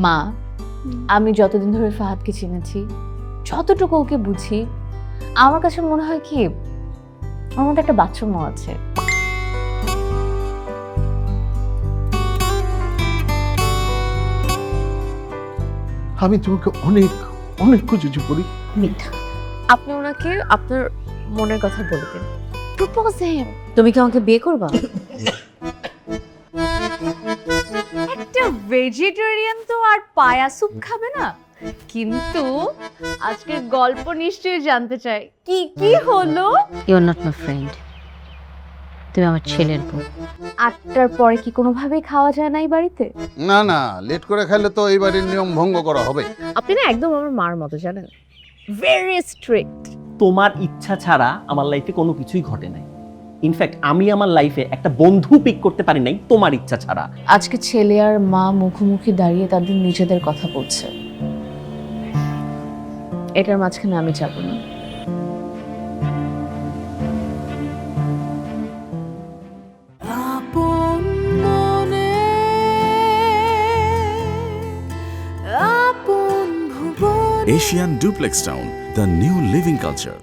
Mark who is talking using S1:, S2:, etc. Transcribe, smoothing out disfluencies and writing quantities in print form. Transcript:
S1: মা, আমি যতদিন ধরে ফাহাদকে চিনেছি, যতটুকু ওকে বুঝি, আমার কাছে মনে হয় কি ওর মধ্যে একটা বাচ্চামো আছে।
S2: আমি তোমাকে অনেক অনেক খুঁজেছি পড়ি।
S1: মিথ্যা। আপনি ওনাকে আপনার মনের কথা বলে দিন, প্রপোজ হিম। তুমি কি আমাকে বিয়ে করবা? একটা ভেজিটেরিয়ান তো আর পায়া স্যুপ খাবে না, কিন্তু আজকের গল্প নিশ্চয়ই জানতে চাই কি কি হলো।
S3: You are not my friend, তুমি আমার ছেলের বউ।
S1: 8টার পরে কি কোনোভাবেই খাওয়া যায় না এই বাড়িতে?
S4: না না, লেট করে খাইলে তো এই বাড়ির নিয়ম ভঙ্গ করা হবে।
S1: আপনি না একদম আমার মার মতো, জানেন, ভেরি স্ট্রিক্ট।
S5: তোমার ইচ্ছা ছাড়া আমার লাইফে কোনো কিছুই ঘটে নাই। ইনফ্যাক্ট আমি আমার লাইফে একটা বন্ধু পিক করতে পারি নাই তোমার ইচ্ছা ছাড়া।
S1: আজকে ছেলে আর মা মুখোমুখি দাঁড়িয়ে তাদের নিজেদের কথা বলছে, এটার মাঝখানে আমি যাব না।
S6: Asian Duplex Town, the new living culture.